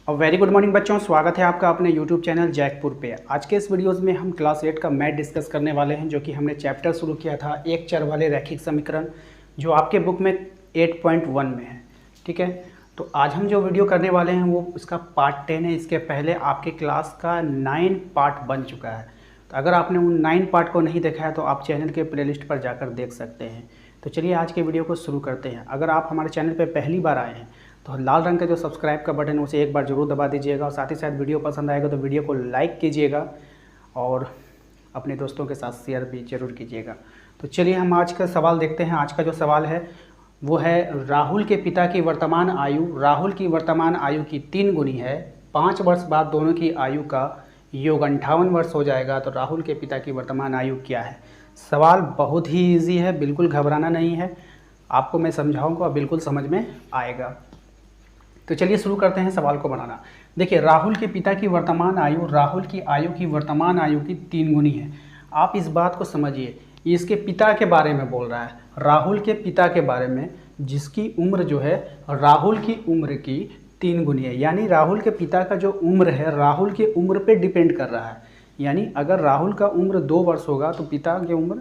और very good morning बच्चों, स्वागत है आपका अपने यूट्यूब चैनल जैकपुर पे। आज के इस वीडियोज़ में हम क्लास 8 का मैथ डिस्कस करने वाले हैं, जो कि हमने चैप्टर शुरू किया था एक चर वाले रैखिक समीकरण, जो आपके बुक में 8.1 में है। ठीक है, तो आज हम जो वीडियो करने वाले हैं वो इसका पार्ट 10 है। इसके पहले आपके क्लास का 9 पार्ट बन चुका है। तो अगर आपने उन 9 पार्ट को नहीं देखा है तो आप चैनल के प्लेलिस्ट पर जाकर देख सकते हैं। तो चलिए आज के वीडियो को शुरू करते हैं। अगर आप हमारे चैनल पर पहली बार आए हैं तो लाल रंग का जो सब्सक्राइब का बटन है उसे एक बार जरूर दबा दीजिएगा, और साथ ही साथ वीडियो पसंद आएगा तो वीडियो को लाइक कीजिएगा और अपने दोस्तों के साथ शेयर भी जरूर कीजिएगा। तो चलिए हम आज का सवाल देखते हैं। आज का जो सवाल है वो है, राहुल के पिता की वर्तमान आयु राहुल की वर्तमान आयु की 3 गुनी है। 5 वर्ष बाद दोनों की आयु का योग 58 वर्ष हो जाएगा। तो राहुल के पिता की वर्तमान आयु क्या है? सवाल बहुत ही ईजी है, बिल्कुल घबराना नहीं है। आपको मैं समझाऊंगा, बिल्कुल समझ में आएगा। तो चलिए शुरू करते हैं सवाल को बनाना। देखिए, राहुल के पिता की वर्तमान आयु राहुल की आयु की वर्तमान आयु की 3 गुनी है। आप इस बात को समझिए, ये इसके पिता के बारे में बोल रहा है, राहुल के पिता के बारे में, जिसकी उम्र जो है राहुल की उम्र की 3 गुनी है। यानी राहुल के पिता का जो उम्र है राहुल की उम्र पे डिपेंड कर रहा है। यानी अगर राहुल का उम्र 2 वर्ष होगा तो पिता की उम्र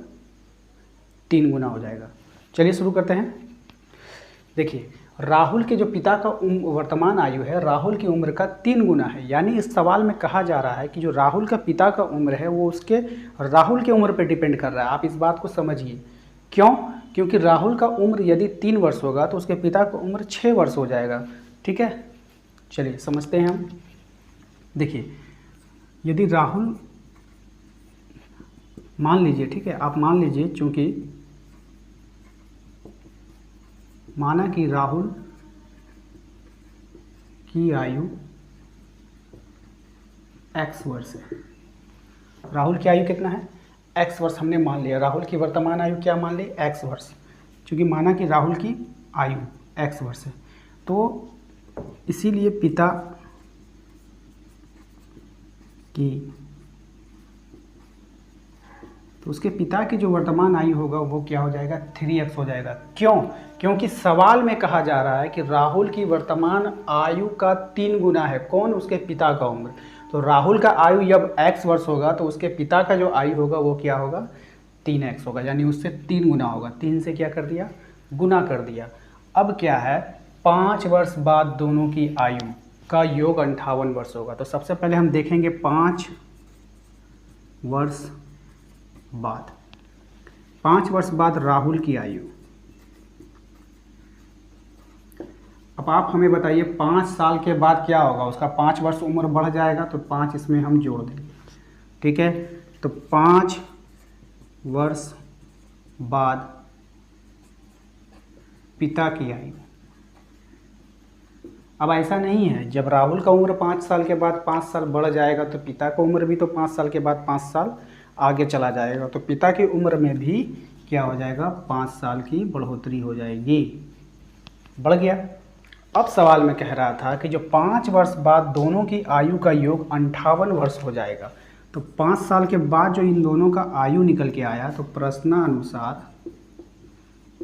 3 गुना हो जाएगा। चलिए शुरू करते हैं। देखिए, राहुल के जो पिता का वर्तमान आयु है राहुल की उम्र का 3 गुना है। यानी इस सवाल में कहा जा रहा है कि जो राहुल का पिता का उम्र है वो उसके राहुल के उम्र पर डिपेंड कर रहा है। आप इस बात को समझिए। क्यों? क्योंकि राहुल का उम्र यदि 3 वर्ष होगा तो उसके पिता का उम्र 6 वर्ष हो जाएगा। ठीक है, चलिए समझते हैं हम। देखिए, यदि राहुल मान लीजिए, ठीक है, आप मान लीजिए, चूँकि माना कि राहुल की आयु x वर्ष है। राहुल की आयु कितना है? x वर्ष हमने मान लिया। राहुल की वर्तमान आयु क्या मान ली? x वर्ष। क्योंकि माना कि राहुल की आयु x वर्ष है, तो इसीलिए पिता की तो उसके पिता की जो वर्तमान आयु होगा वो क्या हो जाएगा? 3x हो जाएगा। क्यों? क्योंकि सवाल में कहा जा रहा है कि राहुल की वर्तमान आयु का 3 गुना है। कौन? उसके पिता का उम्र। तो राहुल का आयु जब x वर्ष होगा तो उसके पिता का जो आयु होगा वो क्या होगा? 3x होगा। यानी उससे 3 गुना होगा। 3 से क्या कर दिया? गुना कर दिया। अब क्या है? 5 वर्ष बाद दोनों की आयु का योग 58 वर्ष होगा। तो सबसे पहले हम देखेंगे 5 वर्ष बाद, 5 वर्ष बाद राहुल की आयु। अब आप हमें बताइए 5 साल के बाद क्या होगा? उसका 5 वर्ष उम्र बढ़ जाएगा, तो 5 इसमें हम जोड़ देंगे। ठीक है, तो 5 वर्ष बाद पिता की आयु। अब ऐसा नहीं है, जब राहुल का उम्र 5 साल के बाद 5 साल बढ़ जाएगा तो पिता का उम्र भी तो 5 साल के बाद 5 साल आगे चला जाएगा। तो पिता की उम्र में भी क्या हो जाएगा? 5 साल की बढ़ोतरी हो जाएगी। बढ़ गया। अब सवाल में कह रहा था कि जो 5 वर्ष बाद दोनों की आयु का योग 58 वर्ष हो जाएगा। तो 5 साल के बाद जो इन दोनों का आयु निकल के आया, तो प्रश्नानुसार,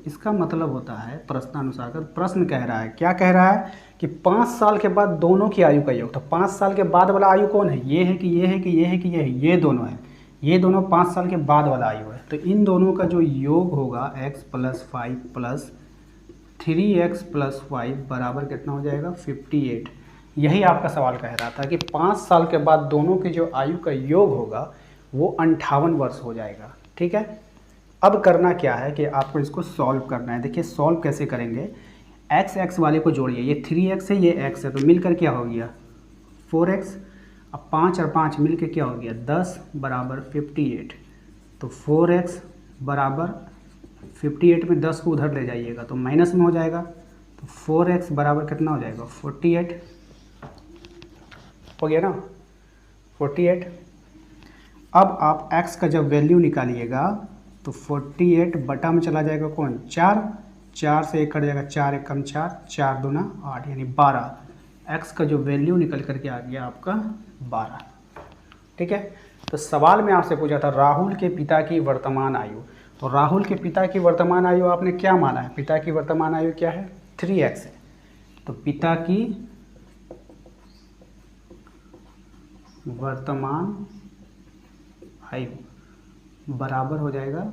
इसका मतलब होता है प्रश्नानुसार का प्रश्न कह रहा है, क्या कह रहा है कि 5 साल के बाद दोनों की आयु का योग। तो 5 साल के बाद वाला आयु कौन है? ये है कि ये है कि ये है कि ये है? ये दोनों है। ये दोनों 5 साल के बाद वाला आयु है। तो इन दोनों का जो योग होगा x + 5 + 3x + 5 बराबर कितना हो जाएगा? 58। यही आपका सवाल कह रहा था कि 5 साल के बाद दोनों की जो आयु का योग होगा वो 58 वर्ष हो जाएगा। ठीक है, अब करना क्या है कि आपको इसको सॉल्व करना है। देखिए सॉल्व कैसे करेंगे। x वाले को जोड़िए, ये 3x है, ये x है, तो मिलकर क्या हो गया? 4x। अब 5 और 5 मिलकर क्या हो गया? 10 बराबर 58। तो 4x बराबर 58 में 10 को उधर ले जाइएगा तो माइनस में हो जाएगा। तो 4x बराबर कितना हो जाएगा? 48 हो गया ना? 48। अब आप x का जब वैल्यू निकालिएगा तो 48 बटा में चला जाएगा कौन? 4। 4 से 1 कट जाएगा, 4 × 1 = 4, 4 × 2 = 8, यानी 12। x का जो वैल्यू निकल करके आ गया आपका 12। ठीक है, तो सवाल में आपसे पूछा था राहुल के पिता की वर्तमान आयु। तो राहुल के पिता की वर्तमान आयु आपने क्या माना है? पिता की वर्तमान आयु क्या है? 3x है। तो पिता की वर्तमान आयु बराबर हो जाएगा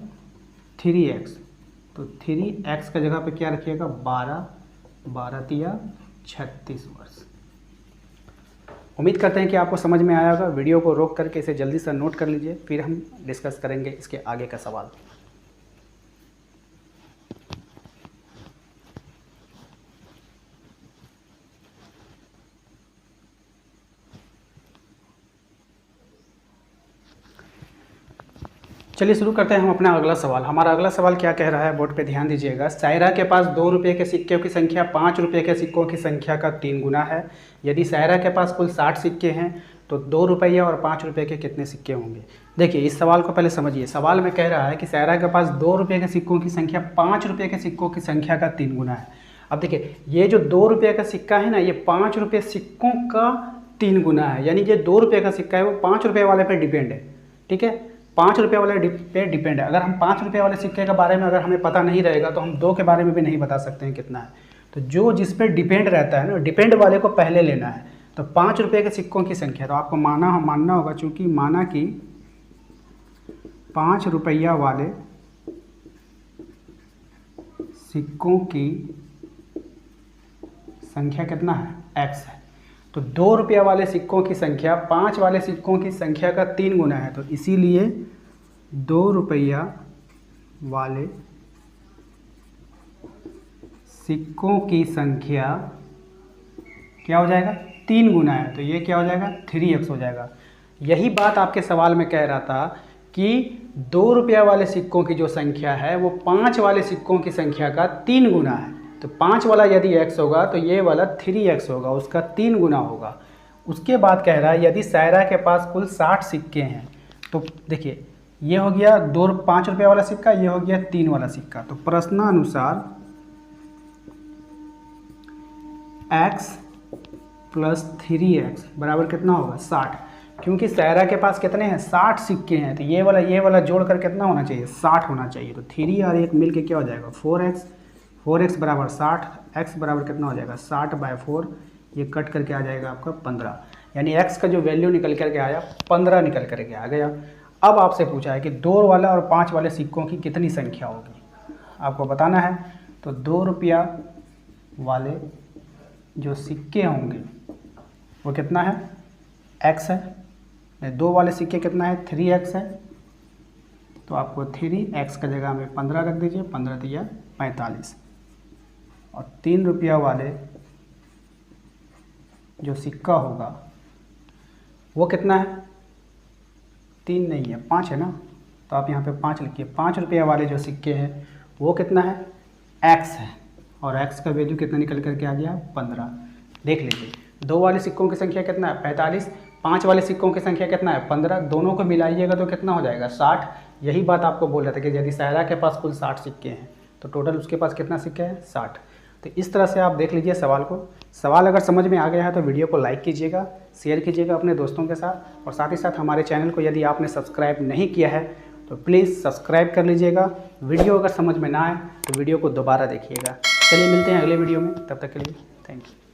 3x। तो 3x का जगह पे क्या रखिएगा 12, 12 तिया 36 वर्ष। उम्मीद करते हैं कि आपको समझ में आया होगा। वीडियो को रोक करके इसे जल्दी से नोट कर लीजिए, फिर हम डिस्कस करेंगे इसके आगे का सवाल। चलिए शुरू करते हैं हम अपना अगला सवाल। हमारा अगला सवाल क्या कह रहा है, बोर्ड पे ध्यान दीजिएगा। सायरा के पास 2 रुपये के सिक्कों की संख्या 5 रुपये के सिक्कों की संख्या का 3 गुना है। यदि सायरा के पास कुल 60 सिक्के हैं तो 2 रुपये और 5 रुपये के कितने सिक्के होंगे। देखिए इस सवाल को पहले समझिए। सवाल में कह रहा है कि सायरा के पास 2 रुपये के सिक्कों की संख्या 5 रुपये के सिक्कों की संख्या का 3 गुना है। अब देखिए ये जो 2 रुपये का सिक्का है ना, ये 5 रुपये सिक्कों का 3 गुना है। यानी ये 2 रुपये का सिक्का है वो 5 रुपये वाले पे डिपेंड है। ठीक है, 5 रुपये वाले पे डिपेंड है। अगर हम 5 रुपये वाले सिक्के के बारे में अगर हमें पता नहीं रहेगा तो हम 2 के बारे में भी नहीं बता सकते हैं कितना है। तो जो जिस पे डिपेंड रहता है ना, डिपेंड वाले को पहले लेना है। तो 5 रुपये के सिक्कों की संख्या, तो आपको मानना होगा, चूंकि माना कि 5 रुपया वाले सिक्कों की संख्या कितना है, x है। तो 2 रुपया वाले सिक्कों की संख्या 5 वाले सिक्कों की संख्या का 3 गुना है। तो इसीलिए 2 रुपया वाले सिक्कों की संख्या क्या हो जाएगा, 3 गुना है। तो ये क्या हो जाएगा, 3x हो जाएगा। यही बात आपके सवाल में कह रहा था कि 2 रुपया वाले सिक्कों की जो संख्या है वो 5 वाले सिक्कों की संख्या का 3 गुना है। तो 5 वाला यदि x होगा तो ये वाला 3x होगा, उसका 3 गुना होगा। उसके बाद कह रहा है यदि सायरा के पास कुल 60 सिक्के हैं, तो देखिए ये हो गया 5 रुपये वाला सिक्का, ये हो गया 3 वाला सिक्का। तो प्रश्नानुसार x प्लस 3x बराबर कितना होगा, 60। क्योंकि सायरा के पास कितने हैं, 60 सिक्के हैं। तो ये वाला जोड़कर कितना होना चाहिए, 60 होना चाहिए। तो 3 और 1 मिल के क्या हो जाएगा, 4x बराबर 60। x बराबर कितना हो जाएगा, 60/4। ये कट करके आ जाएगा आपका 15। यानी x का जो वैल्यू निकल करके आया 15 निकल करके आ गया। अब आपसे पूछा है कि 2 वाला और 5 वाले सिक्कों की कितनी संख्या होगी, आपको बताना है। तो 2 रुपया वाले जो सिक्के होंगे वो कितना है, x है। 2 वाले सिक्के कितना है, 3x है। तो आपको 3x का जगह में 15 रख दीजिए, 15 दिया 45। और 3 रुपया वाले जो सिक्का होगा वो कितना है, 3 नहीं है, 5 है ना। तो आप यहाँ पे 5 लिखिए। 5 रुपया वाले जो सिक्के हैं वो कितना है, x है। और x का वैल्यू कितना निकल करके आ गया, 15। देख लीजिए 2 वाले सिक्कों की संख्या कितना है, 45। 5 वाले सिक्कों की संख्या कितना है, 15। दोनों को मिलाइएगा तो कितना हो जाएगा, 60। यही बात आपको बोल रहा था कि यदि सायरा के पास कुल 60 सिक्के हैं तो टोटल उसके पास कितना सिक्के हैं, 60। तो इस तरह से आप देख लीजिए सवाल को। सवाल अगर समझ में आ गया है तो वीडियो को लाइक कीजिएगा, शेयर कीजिएगा अपने दोस्तों के साथ। और साथ ही साथ हमारे चैनल को यदि आपने सब्सक्राइब नहीं किया है तो प्लीज़ सब्सक्राइब कर लीजिएगा। वीडियो अगर समझ में ना आए तो वीडियो को दोबारा देखिएगा। चलिए मिलते हैं अगले वीडियो में, तब तक के लिए थैंक यू।